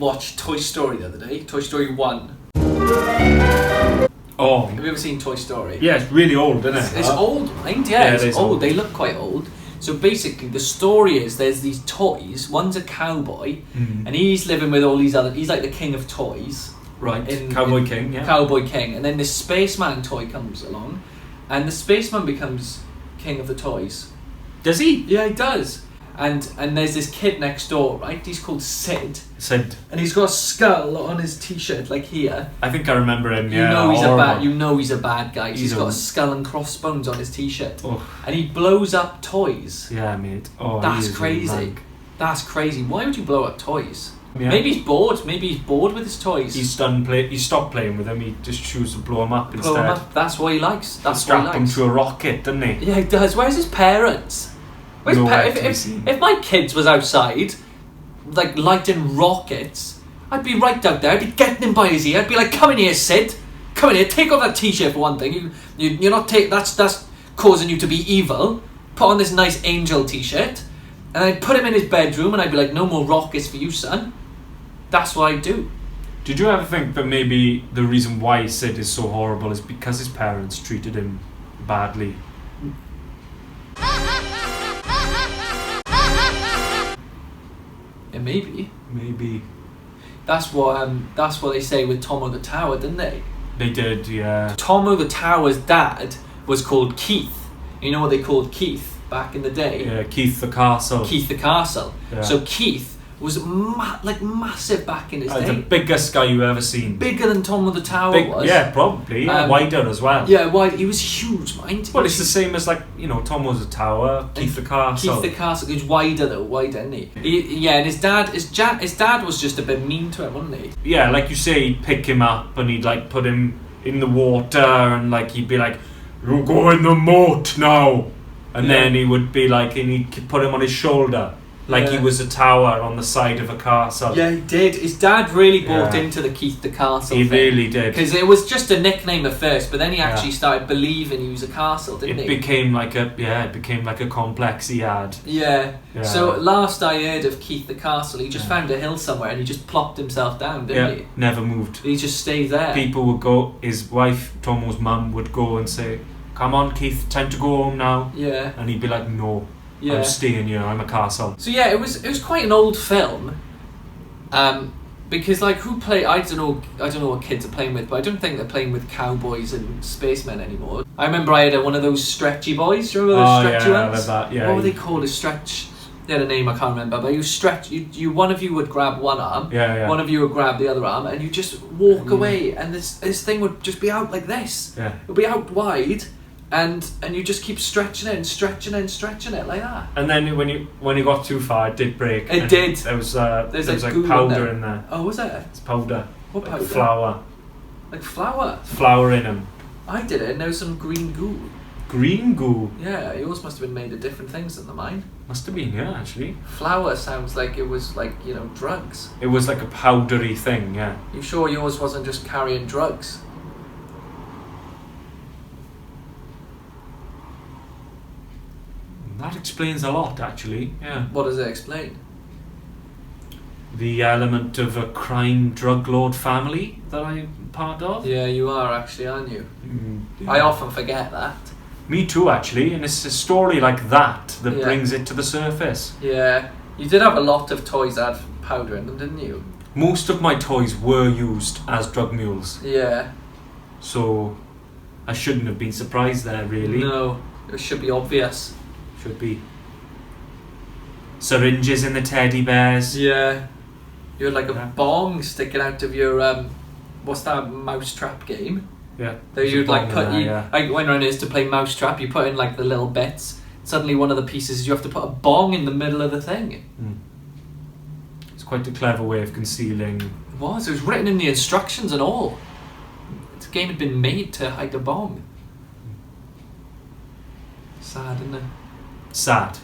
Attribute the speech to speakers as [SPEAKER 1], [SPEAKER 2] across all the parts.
[SPEAKER 1] watched Toy Story the other day. Toy Story 1.
[SPEAKER 2] Oh.
[SPEAKER 1] Have you ever seen Toy Story?
[SPEAKER 2] Yeah, it's really old, isn't it?
[SPEAKER 1] It's old, mind? Yeah, it's old.
[SPEAKER 2] old.
[SPEAKER 1] They look quite old. So basically, the story is there's these toys. One's a cowboy, and he's living with all these other. He's like the king of toys.
[SPEAKER 2] Right. Cowboy King, yeah.
[SPEAKER 1] Cowboy King. And then this spaceman toy comes along, and the spaceman becomes king of the toys.
[SPEAKER 2] Does he?
[SPEAKER 1] Yeah, he does. And there's this kid next door, right? He's called Sid.
[SPEAKER 2] Sid.
[SPEAKER 1] And he's got a skull on his t-shirt, like here.
[SPEAKER 2] I think I remember him, yeah.
[SPEAKER 1] You know he's a bad guy. He's got a skull and crossbones on his t-shirt.
[SPEAKER 2] Oh.
[SPEAKER 1] And he blows up toys.
[SPEAKER 2] Yeah, mate. Oh,
[SPEAKER 1] that's crazy. That's crazy. Why would you blow up toys?
[SPEAKER 2] Yeah.
[SPEAKER 1] Maybe he's bored. Maybe he's bored with his toys.
[SPEAKER 2] He stopped playing with them. He just chooses to blow them up instead.
[SPEAKER 1] Blow them up. That's what he likes.
[SPEAKER 2] Strap them to a rocket, doesn't he?
[SPEAKER 1] Yeah, he does. Where's his parents? If my kids was outside, like lighting rockets, I'd be right out there. I'd be getting him by his ear. I'd be like, "Come in here, Sid. Come in here. Take off that t-shirt for one thing. You're not that's causing you to be evil. Put on this nice angel t-shirt." And I'd put him in his bedroom, and I'd be like, "No more rockets for you, son." That's what I'd do.
[SPEAKER 2] Did you ever think that maybe the reason why Sid is so horrible is because his parents treated him badly?
[SPEAKER 1] Yeah, maybe.
[SPEAKER 2] Maybe.
[SPEAKER 1] That's what they say with Tomo the Tower, didn't they?
[SPEAKER 2] They did, yeah.
[SPEAKER 1] Tomo the Tower's dad was called Keith. You know what they called Keith back in the day?
[SPEAKER 2] Yeah, Keith the Castle.
[SPEAKER 1] Keith the Castle.
[SPEAKER 2] Yeah.
[SPEAKER 1] So Keith was massive back in his day.
[SPEAKER 2] The biggest guy you ever seen.
[SPEAKER 1] Bigger than Tomo the Tower was.
[SPEAKER 2] Yeah, probably. Yeah, wider as well.
[SPEAKER 1] Yeah, wide. He was huge, mind.
[SPEAKER 2] Well, it's the same as Tomo's a tower, Keith the Castle.
[SPEAKER 1] Keith the Castle. He's wider though, wider, isn't he? And his dad was just a bit mean to him, wasn't he?
[SPEAKER 2] Yeah, like you say, he'd pick him up and he'd like put him in the water and like he'd be like, "You go in the moat now," and then he would be like, and he'd put him on his shoulder. Like he was a tower on the side of a castle.
[SPEAKER 1] Yeah, he did. His dad really bought into the Keith the Castle
[SPEAKER 2] thing.
[SPEAKER 1] He
[SPEAKER 2] really did.
[SPEAKER 1] Because it was just a nickname at first, but then he actually started believing he was a castle, didn't he?
[SPEAKER 2] It became like a complex he had.
[SPEAKER 1] Yeah. So last I heard of Keith the Castle, he just found a hill somewhere and he just plopped himself down, didn't he?
[SPEAKER 2] Never moved.
[SPEAKER 1] He just stayed there.
[SPEAKER 2] People would go, his wife, Tomo's mum, would go and say, "Come on, Keith, time to go home now." Yeah. And he'd be like, "No. I'm staying here, I'm a castle."
[SPEAKER 1] So yeah, it was quite an old film. Because like I don't know what kids are playing with, but I don't think they're playing with cowboys and spacemen anymore. I remember I had one of those stretchy boys. Do you remember those stretchy ones? What were they called? A stretch. They had a name I can't remember, but you stretch. You one of you would grab one arm, one of you would grab the other arm, and you just walk away, and this thing would just be out like this. Yeah. It would be out wide. And you just keep stretching it and stretching it and stretching it like that.
[SPEAKER 2] And then when you got too far, it did break.
[SPEAKER 1] It did.
[SPEAKER 2] There was like powder in there.
[SPEAKER 1] Oh, was it?
[SPEAKER 2] It's powder.
[SPEAKER 1] What powder?
[SPEAKER 2] Flour.
[SPEAKER 1] Like flour?
[SPEAKER 2] Flour in them.
[SPEAKER 1] I did it and there was some green goo.
[SPEAKER 2] Green goo?
[SPEAKER 1] Yeah, yours must have been made of different things than mine.
[SPEAKER 2] Must have been, yeah, actually.
[SPEAKER 1] Flour sounds like it was like, drugs.
[SPEAKER 2] It was like a powdery thing, yeah.
[SPEAKER 1] You sure yours wasn't just carrying drugs?
[SPEAKER 2] That explains a lot, actually. Yeah.
[SPEAKER 1] What does it explain?
[SPEAKER 2] The element of a crime drug lord family that I'm part of.
[SPEAKER 1] Yeah, you are actually, aren't you? Yeah. I often forget that.
[SPEAKER 2] Me too, actually. And it's a story like that brings it to the surface.
[SPEAKER 1] Yeah. You did have a lot of toys that had powder in them, didn't you?
[SPEAKER 2] Most of my toys were used as drug mules.
[SPEAKER 1] Yeah.
[SPEAKER 2] So I shouldn't have been surprised there, really.
[SPEAKER 1] No, it should be obvious.
[SPEAKER 2] Should be. Syringes in the teddy bears.
[SPEAKER 1] Yeah. You had like a bong sticking out of your what's that mousetrap game?
[SPEAKER 2] Yeah.
[SPEAKER 1] That you'd like put like when it is to play mousetrap, you put in like the little bits. Suddenly one of the pieces you have to put a bong in the middle of the thing.
[SPEAKER 2] It's quite a clever way of concealing.
[SPEAKER 1] It was written in the instructions and all. This game had been made to hide a bong. Sad, isn't it?
[SPEAKER 2] Sad.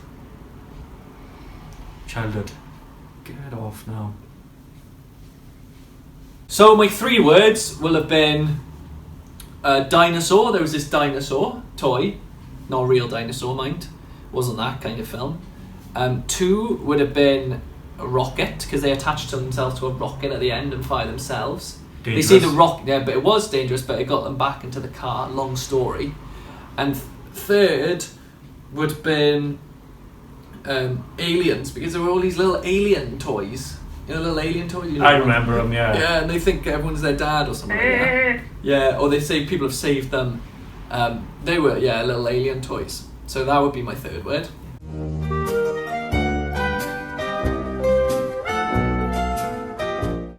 [SPEAKER 2] Childhood. Get off now.
[SPEAKER 1] So my 3 words will have been dinosaur. There was this dinosaur toy. Not a real dinosaur, mind. Wasn't that kind of film. 2 would have been a rocket, because they attached themselves to a rocket at the end and fire themselves.
[SPEAKER 2] Dangerous.
[SPEAKER 1] They see the rocket, yeah, but it was dangerous, but it got them back into the car. Long story. And third would have been aliens, because there were all these little alien toys. You know, little alien toys? You know,
[SPEAKER 2] I remember them, yeah.
[SPEAKER 1] Yeah, and they think everyone's their dad or something like that. Yeah, or they say people have saved them. They were, little alien toys. So that would be my third word.